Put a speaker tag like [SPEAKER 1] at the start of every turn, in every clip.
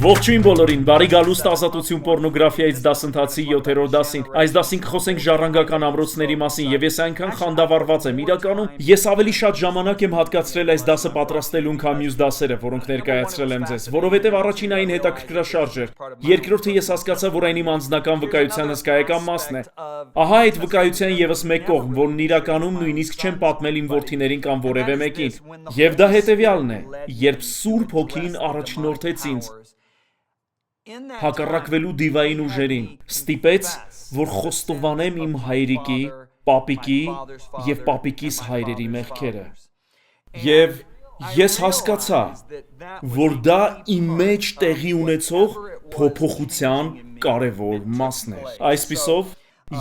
[SPEAKER 1] Ողջույն բոլորին, բարի գալուստ ազատություն պորնոգրաֆիայից դասընթացի 7-րդ դասին։ Այս դասին կխոսենք ժառանգական ամրոցների մասին եւ ես այնքան խանդավառված եմ։ Իրականում ես ավելի շատ ժամանակ եմ հատկացրել այս դասը պատրաստելուն, քան մյուս դասերը, որոնք ներկայացրել եմ ձեզ, որովհետեւ առաջին այն հետաքրքրաշարժ էր։ Երկրորդը ես հասկացա, որ այն իմ անձնական վկայության հսկայական մասն է։ Ահա այդ վկայության եւս մեկ կողմ, որն իրականում նույնիսկ չեմ պատմել իմ որդիներին կամ որևէ մեկին։ Եվ դա հետեւյալն է. երբ Սուրբ Հոգին առաջնորդեց ինձ հակառակվելու դիվային ուժերին, ստիպեց, որ խոստովանեմ իմ հայրիկի, պապիկի եւ պապիկիս հայրերի մեղքերը։ Եվ ես հասկացա, որ դա իմ մեջ տեղի ունեցող փոփոխության կարևոր մասն էր։ Այսպիսով,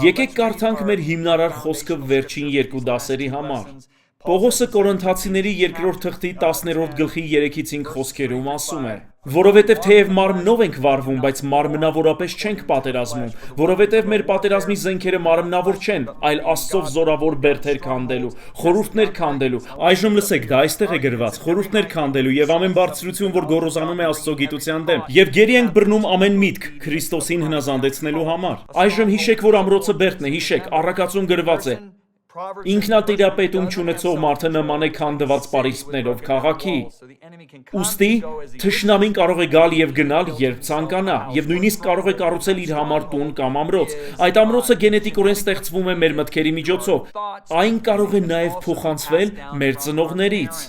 [SPEAKER 1] եկեք կարդանք մեր հիմնարար խոսքը վերջին երկու դասերի համար։ Պողոսը Կորինթացիների 2-րդ թղթի 10-րդ գլխի 3-ից 5 խոսքերում ասում է. Որովհետև թեև մարմնով ենք վարվում, բայց մարմնավորապես չենք պատերազմում, որովհետև մեր պատերազմի զենքերը մարմնավոր չեն, այլ Աստծով զորավոր բերդեր քանդելու, խորհուրդներ քանդելու։ Այժմ լսեք, դա այստեղ է գրված, խորհուրդներ քանդելու եւ ամեն բարձրություն, որ գոռոզանում է Աստծո գիտության դեմ, եւ գերի ենք բռնում ամեն միտք Քրիստոսին հնազանդեցնելու համար։ Այժմ հիշեք, որ ամրոցը բերդն է, հիշեք, առակացում գրված է. Ինքնատիրապետում չունեցող մարդը նման է քանդված պարիսպներով քաղաքի։ Ուստի թշնամին կարող է գալ եւ գնալ, երբ ցանկանա, եւ նույնիսկ կարող է կառուցել իր համար տուն կամ ամրոց։ Այդ ամրոցը գենետիկորեն ստեղծվում է մեր մտքերի միջոցով։ Այն կարող է նաեւ փոխանցվել մեր ծնողներից։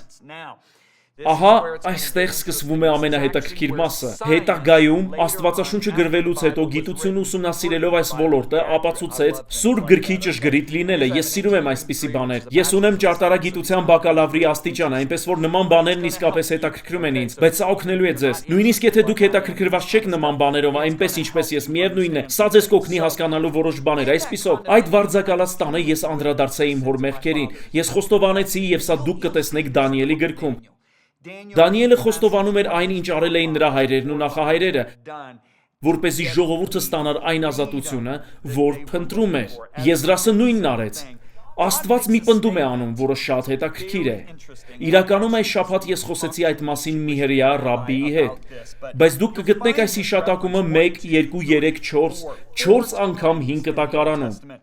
[SPEAKER 1] Ահա այստեղ սկսվում է ամենահետաքրքիր մասը։ Հետագայում Աստվածաշունչը գրվելուց հետո գիտությունը ուսումնասիրելով այս ոլորտը ապացուցեց Սուրբ գրքի ճշգրիտ լինելը։ Ես սիրում եմ այսպիսի բաներ։ Ես ունեմ ճարտարագիտության բակալավրի աստիճան, այնպես որ նման բաներն իսկապես հետաքրքրում են ինձ, բայց սա օգնելու է ձեզ։ Նույնիսկ եթե դուք հետաքրքրված չեք նման բաներով, այնպես ինչպես ես, միևնույնն է, սա ձեզ կօգնի հասկանալու որոշ բաներ։ Այսպիսով, այդ վարձակալած տանը ես անդրադարձա իմ հոր մեղքերին։ Ես խոստովանեցի եւ սա դուք կտեսնեք Դանիելի գրքում։ Դանիելը խոստովանում էր այն, ինչ արել էին նրա հայրերն ու նախահայրերը, որպեսզի ժողովուրդը ստանար այն ազատությունը, որ փնտրում էր։ Եզրասը նույնն արեց։ Աստված մի պնդում է անում, որը շատ հետաքրքիր է։ Իրականում այս շաբաթ ես խոսեցի այդ մասին մի հրեա ռաբբիի հետ, բայց դուք կգտնեք այս հիշատակումը 1, 2, 3, 4 անգամ 5 կտակարանում։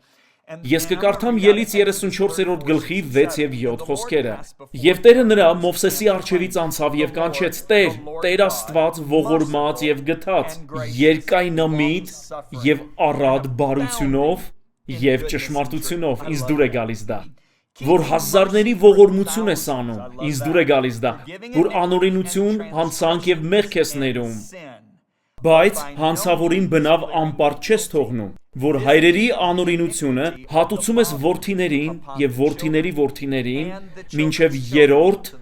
[SPEAKER 1] Ես կկարդամ Ելից 34-րդ գլխի 6 եւ 7 խոսքերը։ Եվ Տերը նրա Մովսեսի առջևից անցավ եւ կանչեց. Տեր, Տեր Աստված, ողորմած եւ գթած, երկայնամիտ եւ առատ բարությունով եւ ճշմարտությունով, ինձ դուր է գալիս դա, որ հազարների ողորմություն ես անում, ինձ դուր է գալիս դա, որ անօրենություն, հանցանք եւ մեղք ես ներում, բայց հանցավորին բնավ անպարտ չես թողնում, որ հայրերի անօրինությունը հատուցում ես որդիներին եւ որդիների որդիներին, մինչեւ երրորդ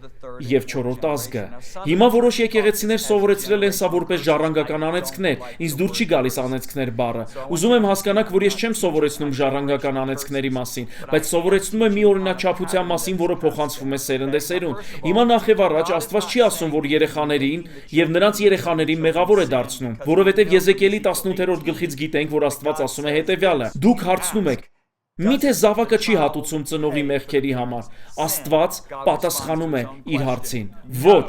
[SPEAKER 1] եւ չորրորդ ազգը։ Հիմա որոշ եկեղեցիներ սովորեցրել են սա որպես ժառանգական անեծքներ, ինձ դուր չի գալիս անեծքներ բառը։ Ուզում եմ հասկանաք, որ ես չեմ սովորեցնում ժառանգական անեծքների մասին, բայց սովորեցնում եմ մի օրինաչափության մասին, որը փոխանցվում է սերնդեսերուն։ Հիմա նախ եւ առաջ Աստված չի ասում, որ երեխաներին եւ նրանց երեխաներին մեղավոր է դարձնում, որովհետեւ Եզեկիելի 18-րդ գլխից գիտենք, որ Աստված ասում է հետեւյալը. Դուք հարցնում եք. Միթե զավակը չի հատուցում ծնողի մեղքերի համար։ Աստված պատասխանում է իր հարցին. ոչ։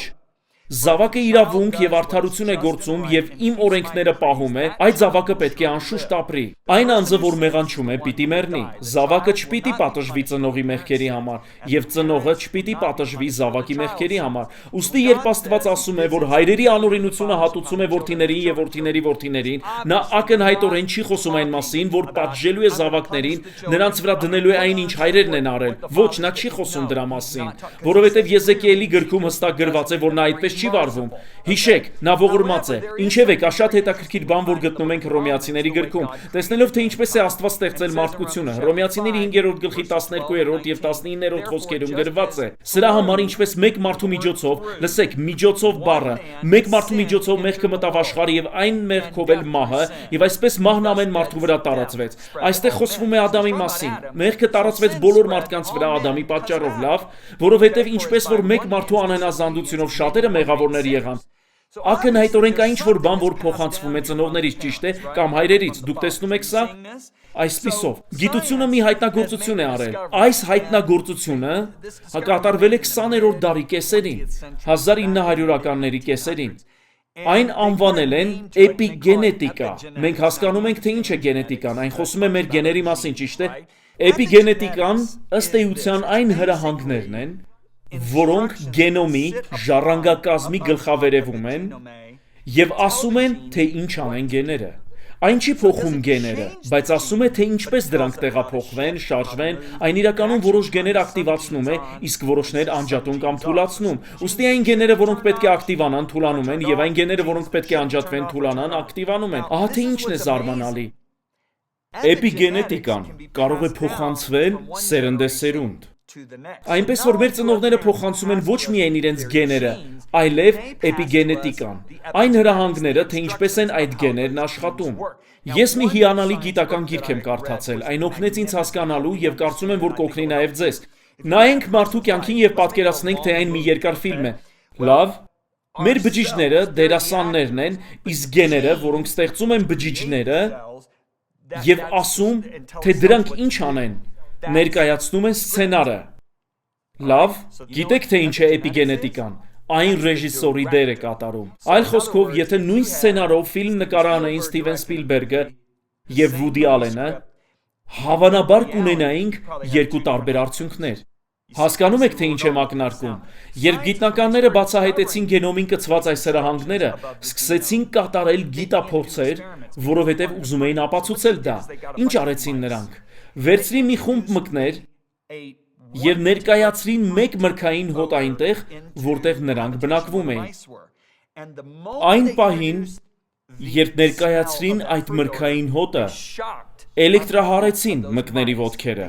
[SPEAKER 1] Զավակը իրավունք եւ արդարություն է գործում եւ իմ օրենքները պահում է, այդ զավակը պետք է անշուշտ ապրի։ Այն անձը, որ մեղանչում է, պիտի մեռնի։ Զավակը չպիտի պատժվի ծնողի մեղքերի համար եւ ծնողը չպիտի պատժվի զավակի մեղքերի համար։ Ուստի երբ Աստված ասում է, որ հայրերի անօրինությունը հատուցում է որդիներին եւ որդիների որդիներին, նա ակնհայտորեն չի խոսում այն մասին, որ պատժելու է զավակներին, նրանց վրա դնելու է այն, ինչ հայրերն են արել։ Ոչ, նա չի խոսում դրա մասին, որովհետեւ Եզեկիելի գրքում հստակ գրված է, որ նա այդպես չի վարվում։ Հիշեք, նա ողորմած է։ Ինչև է, կա շատ հետաքրքիր բան, որ գտնում ենք Հռոմեացիների գրքում։ Տեսնելով, թե ինչպես է Աստված ստեղծել մարդկությունը, Հռոմեացիների 5-րդ գլխի 12-րդ եւ 19-րդ խոսքերում գրված է. Սրա համար ինչպես մեկ մարդու միջոցով, լսեք, միջոցով բառը, մեկ մարդու միջոցով մեղքը մտավ աշխարհ եւ այն մեղքով էլ մահը, եւ այսպես մահն ամեն մարդու վրա տարածվեց։ Այստեղ խոսվում է Ադամի մասին։ Մեղքը տարածվեց բոլոր մարդկանց վրա Ադամի պատճառով, լավ, որովհետեւ ինչպես որ մեկ մարդու անհնազանդությունով շատերը մեղավորներ եղան, ակնհայտորեն կա ինչ-որ բան, որ փոխանցվում է ծնողներից, ճիշտ է, կամ հայրերից։ Դուք տեսնում եք սա։ Այսպիսով, գիտությունը մի հայտնագործություն է արել։ Այս հայտնագործությունը կատարվել է 20-րդ դարի կեսերին, 1900-ականների կեսերին։ Այն անվանել են էպիգենետիկա։ Մենք հասկանում ենք, թե ինչ է գենետիկան, այն խոսում է մեր գեների մասին, ճիշտ է։ Էպիգենետիկան ըստ էության այն հրահանգներն են, որոնք գենոմի ժառանգակազմի գլխավերևում են եւ ասում են, թե ինչ անեն գեները։ Այն չի փոխում գեները, բայց ասում է, թե ինչպես դրանք տեղափոխվեն, շարժվեն, այն իրականում որոշ գեներ ակտիվացնում է, իսկ որոշներ անջատում կամ թուլացնում։ Ուստի այն գեները, որոնք պետք է ակտիվանան, թուլանում են, եւ այն գեները, որոնք պետք է անջատվեն, թուլանան, ակտիվանում են։ Ահա թե ինչն է զարմանալի։ Էպիգենետիկան կարող է փոխանցվել սերնդեսերունդ։ Այնպես որ մեր ծնողները փոխանցում են ոչ միայն իրենց գեները, այլև էպիգենետիկան, այն հրահանգները, թե ինչպես են այդ գեներն աշխատում։ Ես մի հիանալի գիտական գիրք եմ կարդացել, այն օգնեց ինձ հասկանալու եւ կարծում եմ, որ կօգնի նաեւ ձեզ։ Նայենք մարդու կյանքին եւ պատկերացնենք, թե այն մի երկար ֆիլմ է։ Լավ, մեր բջիջները դերասաններն են, իսկ գեները, որոնք ստեղծում են բջիջները եւ ասում, թե դրանք ինչ անեն, ներկայացնում են սցենարը։ Լավ, գիտեք թե ինչ է էպիգենետիկան, այն ռեժիսորի դեր է կատարում։ Այլ խոսքով, եթե նույն սցենարով ֆիլմ նկարանային Սթիվեն Սպիլբերգը եւ Վուդի Ալենը, հավանաբար կունենայինք երկու տարբեր արդյունքներ։ Հասկանում եք, թե ինչ եմ ակնարկում։ Երբ գիտնականները բացահայտեցին գենոմին կցված այս հրահանգները, սկսեցին կատարել գիտափորձեր, որովհետև ուզում էին ապացուցել դա։ Ինչ արեցին նրանք։ Վերցրին մի խումբ մկներ եւ ներկայացրին մեկ մրգային հոտ այնտեղ, որտեղ նրանք բնակվում էին։ Այն պահին, երբ ներկայացրին այդ մրգային հոտը, էլեկտրահարեցին մկների ոտքերը։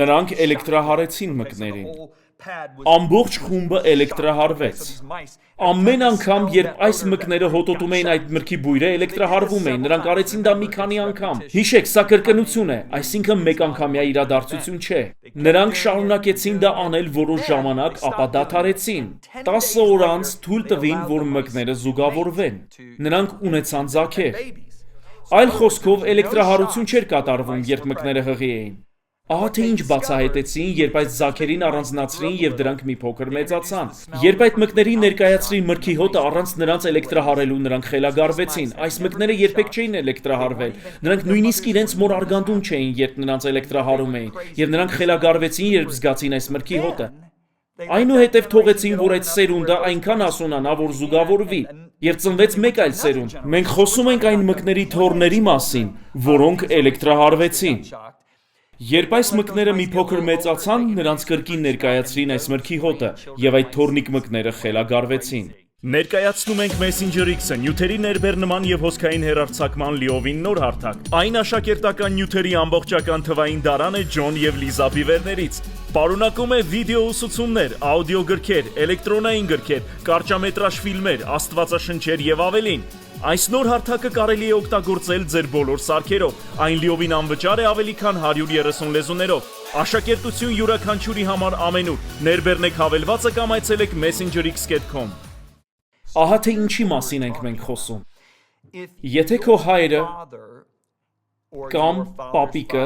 [SPEAKER 1] Նրանք էլեկտրահարեցին մկներին։ Ամբողջ խումբը էլեկտրահարվեց։ Ամեն անգամ, երբ այս մկները հոտոտում էին այդ մրգի բույրը, էլեկտրահարվում էին, նրանք արեցին դա մի քանի անգամ։ Հիշեք, սա կրկնություն է, այսինքն մեկ անգամյա իրադարձություն չէ։ Նրանք շարունակեցին դա անել որոշ ժամանակ, ապա դադարեցին։ 10 օր անց թույլ տվին, որ մկները զուգավորվեն։ Նրանք ունեցան ձագեր։ Այլ խոսքով էլեկտրահարություն չէր կատարվում, երբ մկները հղի էին։ Ահա թե ինչ բացահայտեցին, երբ այդ ձագերին առանձնացրին եւ դրանք մի փոքր մեծացան։ Երբ այդ մկներին ներկայացրին մրգի հոտը առանց նրանց էլեկտրահարելու, նրանք խելագարվեցին։ Այս մկները երբեք չէին էլեկտրահարվել։ Նրանք նույնիսկ իրենց մոր արգանդում չէին, երբ նրանց էլեկտրահարում էին, եւ նրանք խելագարվեցին, երբ զգացին այս մրգի հոտը։ Այնուհետև թողեցին, որ այդ սերունդը այնքան հասունանա, որ զուգավորվի, եւ ծնվեց մեկ այլ սերունդ։ Մենք խոսում ենք այն մկների թոռների մասին, որոնք էլեկտրահարվեցին։ Երբ այս մկները մի փոքր մեծացան, նրանց կրկին ներկայացրին այս մրգի հոտը, եւ այդ թոռնիկ մկները խելագարվեցին։ Ներկայացնում ենք Messenger X-ը, նյութերի ներբեռնման եւ հոսքային հեռարձակման լիովին նոր հարթակ։ Այն աշակերտական նյութերի ամբողջական թվային դարան է Ջոն եւ Լիզա Բիվերներից։ Պարունակում է վիդեո ուսուցումներ, աուդիո գրքեր, էլեկտրոնային գրքեր, կարճամետրաժ ֆիլմեր, աստվածաշնչեր եւ ավելին։ Այս նոր հարթակը կարելի է օգտագործել ձեր բոլոր սարքերով։ Այն լիովին անվճար է ավելի քան 130 լեզուներով։ Աշակերտություն յուրաքանչյուրի համար ամենուր։ Ներբեռնեք հավելվածը կամ այցելեք messengerx.com։ Ահա թե ինչի մասին ենք մենք խոսում։ Եթե քո հայրը կամ պապիկը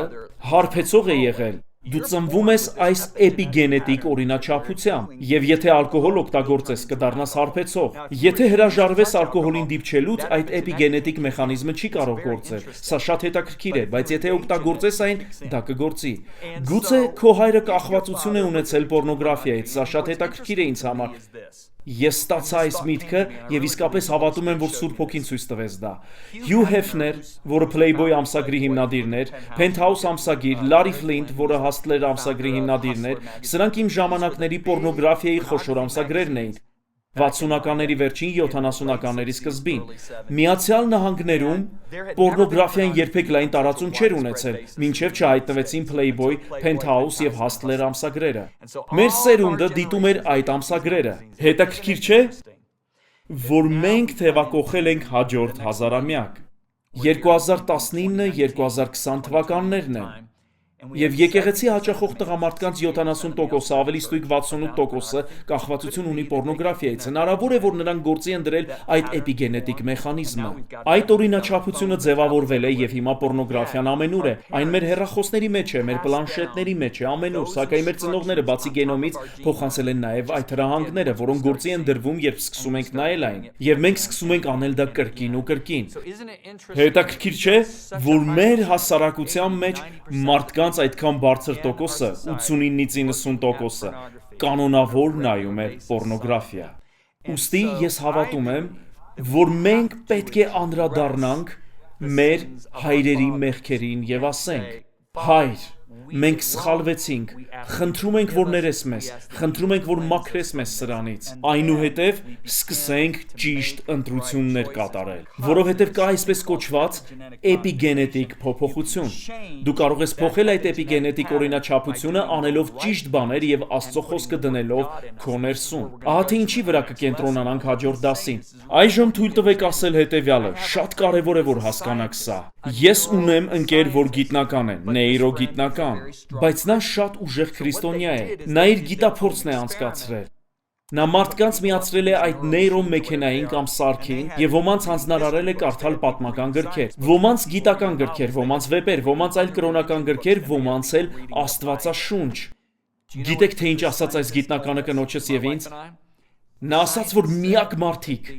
[SPEAKER 1] հարբեցող է եղել, դու ծնվում ես այս էպիգենետիկ օրինաչափությամբ, եւ եթե ալկոհոլ օգտագործես, կդառնաս հարբեցող։ Եթե հրաժարվես ալկոհոլին դիպչելուց, այդ էպիգենետիկ մեխանիզմը չի կարող գործել։ Սա շատ հետաքրքիր է, բայց եթե օգտագործես այն, դա կգործի։ Գուցե քո հայրը կախվածություն է ունեցել պոռնոգրաֆիայից, սա շատ հետաքրքիր է ինձ համար։ Ես ստացա այս միտքը եւ իսկապես հավատում եմ, որ Սուրբ Հոգին ցույց տվեց դա։ Հյու Հեֆներ, որը Playboy ամսագրի հիմնադիրն էր, Penthouse ամսագիր, Larry Flint, որը Hustler ամսագրի հիմնադիրն էր, սրանք իմ ժամանակների պոռնոգրաֆիայի խոշոր ամսագրերն էին։ 60-ականների վերջին, 70-ականների սկզբին։ Միացյալ Նահանգներում պոռնոգրաֆիան երբեք լայն տարածում չէր ունեցել, մինչև չհայտնվեցին Playboy, Penthouse եւ Hustler ամսագրերը։ Մեր սերունդը դիտում էր այդ ամսագրերը։ Հետաքրքիր չէ, որ մենք թևակողել ենք հաջորդ հազարամյակ։ 2019-2020 թվականներն են։ Եվ եկեղեցի հաճախող տղամարդկանց 70%-ը, ավելի ստույգ 68%-ը կախվածություն ունի պոռնոգրաֆիայից։ Հնարավոր է, որ նրանք գործի են դրել այդ էպիգենետիկ մեխանիզմը։ Այդ օրինաչափությունը ձևավորվել է եւ հիմա պոռնոգրաֆիան ամենուր է։ Այն մեր հեռախոսների մեջ է, մեր պլանշետների մեջ է, ամենուր, սակայն մեր ծնողները բացի գենոմից փոխանցել են նաեւ այդ հրահանգները, որոնք գործի են դրվում, երբ սկսում ենք նայել այն։ Եվ մենք սկսում ենք անել դա կրկին ու կրկին։ Հետաքրքիր չէ, որ մեր հասարակության մեջ մարդկանց այդքան բարձր տոկոսը, 89-ից 90%-ը, կանոնավոր նայում է պոռնոգրաֆիա։ Ուստի ես հավատում եմ, որ մենք պետք է անդրադառնանք մեր հայրերի մեղքերին եւ ասենք. Հայր, մենք սխալվեցինք, խնդրում ենք, որ ներես մեզ, խնդրում ենք, որ մաքրես մեզ սրանից, այնուհետև սկսենք ճիշտ ընտրություններ կատարել, որովհետև կա այսպես կոչված էպիգենետիկ փոփոխություն։ Դու կարող ես փոխել այդ էպիգենետիկ օրինաչափությունը անելով ճիշտ բաներ եւ Աստծո խոսքը դնելով քո ներսում։ Ահա թե ինչի վրա կկենտրոնանանք հաջորդ դասին։ Այժմ թույլ տվեք ասել հետեւյալը, շատ կարեւոր է որ հասկանաք սա։ Ես ունեմ ընկեր, որ գիտնական է, նեյրոգիտնական, բայց նա շատ ուժեղ քրիստոնյա է, նա իր գիտափորձն է անցկացրել։ Նա մարդկանց միացրել է այդ նեյրոմեքենային կամ սարքին եւ ոմանց հանձնարարել է կարդալ պատմական գրքեր, ոմանց գիտական գրքեր, ոմանց վեպեր, ոմանց այլ կրոնական գրքեր, ոմանց էլ Աստվածաշունչ։ Գիտեք թե ինչ ասաց այս գիտնականը կնոջս եւ ինձ։ Նա ասաց, որ միակ մարդիկ,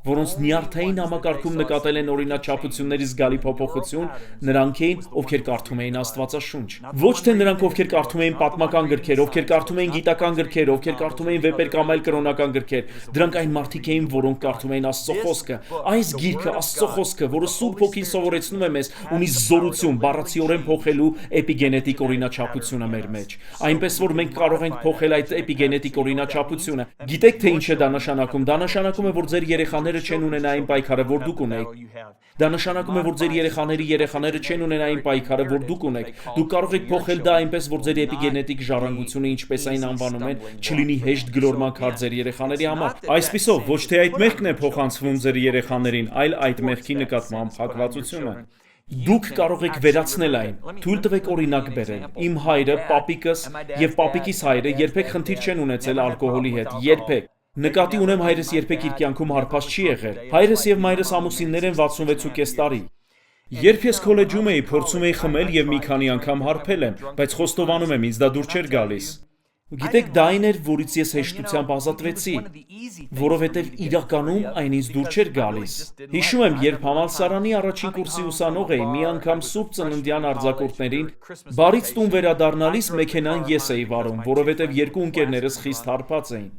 [SPEAKER 1] որոնց նյարդային համակարգում նկատել են օրինաչափությունների զգալի փոփոխություն, նրանք էին, ովքեր կարդում էին Աստվածաշունչ։ Ոչ թե նրանք, ովքեր կարդում էին պատմական գրքեր, ովքեր կարդում էին գիտական գրքեր, ովքեր կարդում էին վեպեր կամ այլ կրոնական գրքեր, դրանք այն մարդիկ էին, որոնք կարդում էին Աստծո խոսքը։ Այս գիրքը, Աստծո խոսքը, որը Սուրբ Հոգին սովորեցնում է մեզ, ունի զորություն բառացիորեն փոխելու էպիգենետիկ օրինաչափությունը մեր մեջ։ Այնպես որ մենք կարող ենք փոխել այդ էպիգենետիկ օրինաչափությունը։ Գիտեք թե ինչ է դա նշանակում։ Դա նշանակում է, որ ձեր երեխաները չեն ունենա այն պայքարը, որ դուք ունեք։ Դա նշանակում է, որ ձեր երեխաները չեն ունենա այն պայքարը, որ դուք ունեք։ Դուք կարող եք փոխել դա այնպես, որ ձեր էպիգենետիկ ժառանգությունը, ինչպես այն անվանում են, չլինի հեշտ գլորման քար ձեր երեխաների համար։ Այսպիսով, ոչ թե այդ մեղքն է փոխանցվում ձեր երեխաներին, այլ այդ մեղքի նկատմամբ հակվածությունը։ Դուք կարող եք վերացնել այն։ Թույլ տվեք օրինակ բերել։ Իմ հայրը, պապիկս եւ պապիկիս հայրը երբեք խնդիր չեն ունեցել ալկոհոլի հետ, երբեք։ Նկատի ունեմ հայրս երբեք իր կյանքում հարբած չի եղել։ Հայրս եւ մայրս ամուսիններ են 66.5 տարի։ Երբ ես քոլեջում էի, փորձում էի խմել եւ մի քանի անգամ հարբել եմ, բայց խոստովանում եմ, ինձ դա դուր չէր գալիս։ Գիտեք, դա այն էր, որից ես հեշտությամբ ազատվեցի, որովհետև իրականում այն ինձ դուր չէր գալիս։ Հիշում եմ, երբ համալսարանի առաջին կուրսի ուսանող էի, մի անգամ Սուրբ Ծննդյան արձակուրդներին բարից տուն վերադառնալիս մեքենան ես էի վարում, որովհետև երկու ընկերներս խիստ հարբած էին։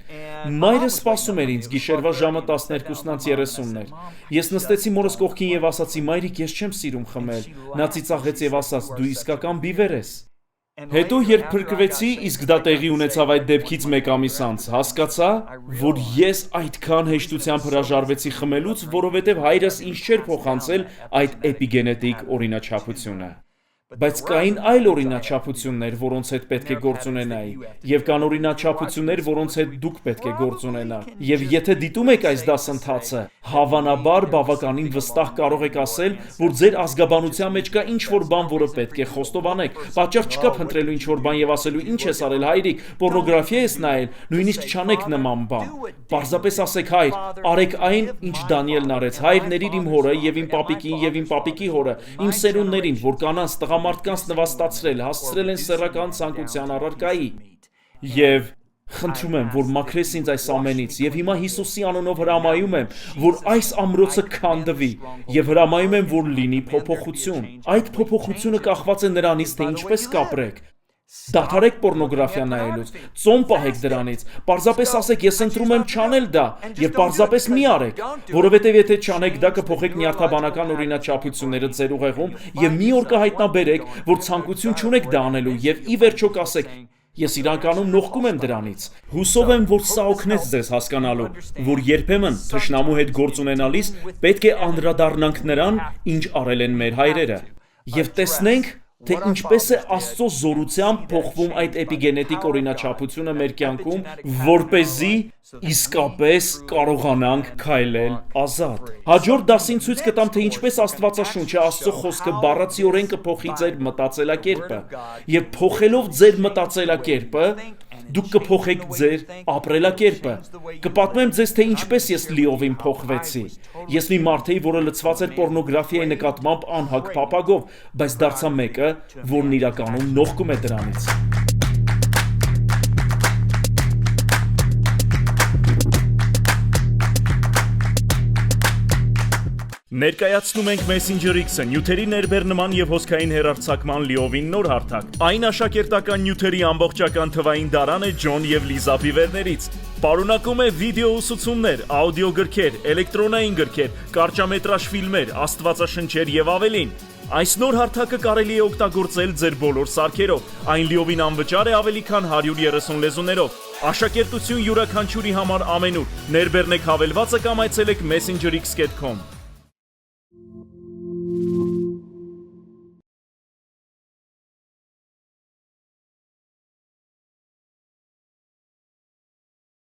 [SPEAKER 1] Մայրը սպասում էր ինձ, գիշերվա ժամը 12:30 էր։ Ես նստեցի մորս կողքին եւ ասացի՝ մայրիկ, ես չեմ սիրում խմել։ Նա ծիծաղեց եւ ասաց՝ դու իսկական բիվեր ես։ Հետո երբ փրկվեցի, իսկ դա տեղի ունեցավ այդ դեպքից մեկ ամիս անց, հասկացա, որ ես այդքան հեշտությամբ հրաժարվեցի խմելուց, որովհետև հայրս ինձ չէր փոխանցել այդ էպիգենետիկ օրինաչափությունը։ Բայց կային այլ օրինաչափություններ, որոնց հետ պետք է գործ ունենայի, եւ կան օրինաչափություններ, որոնց հետ դուք պետք է գործ ունենաք։ Եվ եթե դիտում եք այս դասընթացը, հավանաբար բավականին վստահ կարող եք ասել, որ ձեր ազգաբանության մեջ կա ինչ-որ բան, որը պետք է խոստովանեք։ Պատճառ չկա փնտրելու ինչ-որ բան եւ ասելու՝ ինչ ես արել հայրիկ, պոռնոգրաֆիա ես նայել, նույնիսկ չանեք նման բան։ Պարզապես ասեք՝ հայր, արեք այն, ինչ Դանիելն արեց։ Հայր, ներիր իմ հորը եւ իմ պապիկին եւ իմ պապիկի հորը, իմ սերունդներին, որ կանանց մարդկանց նվաստացրել, հասցրել են սեռական ցանկության առարկայի։ Եվ խնդրում եմ, որ մաքրես ինձ այս ամենից, եւ հիմա Հիսուսի անունով հրամայում եմ, որ այս ամրոցը քանդվի, եւ հրամայում եմ, որ լինի փոփոխություն։ Այդ փոփոխությունը կախված է նրանից, թե ինչպես կապրեք։ Դադարեք պոռնոգրաֆիա նայելուց, ծոմ պահեք դրանից, պարզապես ասեք ես ընտրում եմ չանել դա եւ պարզապես մի արեք, որովհետեւ եթե չանեք դա կփոխեք նյարդաբանական օրինաչափությունները ձեր ուղեղում եւ մի օր կհայտնաբերեք, որ ցանկություն չունեք դա անելու եւ ի վերջո կասեք ես իրականում նողկում եմ դրանից։ Հուսով եմ, որ սա օգնեց ձեզ հասկանալու, որ երբեմն թշնամու հետ գործ ունենալիս պետք է անդրադառնանք նրան, ինչ արել են մեր հայրերը, եւ տեսնենք թե ինչպես է Աստծո զորությամբ փոխվում այդ էպիգենետիկ օրինաչափությունը մեր կյանքում, որպեսզի իսկապես կարողանանք քայլել ազատ։ Հաջորդ դասին ցույց կտամ, թե ինչպես Աստվածաշունչը Աստծո խոսքը բառացիորեն կփոխի ձեր մտածելակերպը, եւ փոխելով ձեր մտածելակերպը, դուք կփոխեք ձեր ապրելակերպը։ Կպատմեմ ձեզ, թե ինչպես ես լիովին փոխվեցի։ Ես մի մարդ էի, որը լցված էր պոռնոգրաֆիայի նկատմամբ անհագ փափագով, բայց դարձա մեկը, որն իրականում նողկում է դրանից։ Ներկայացնում ենք Messenger X-ը, նյութերի ներբեռնման եւ հոսքային հեռարձակման լիովին նոր հարթակ։ Այն աշակերտական նյութերի ամբողջական թվային դարան է Ջոն եւ Լիզա Բիվերներից։ Պարունակում է վիդեո ուսուցումներ, աուդիո գրքեր, էլեկտրոնային գրքեր, կարճամետրաժ ֆիլմեր, աստվածաշնչեր եւ ավելին։ Այս նոր հարթակը կարելի է օգտագործել ձեր բոլոր սարքերով։ Այն լիովին անվճար է ավելի քան 130 լեզուներով։ Աշակերտություն յուրաքանչյուրի համար ամենուր։ Ներբեռնեք հավելվածը կամ այցելեք messengerx.com։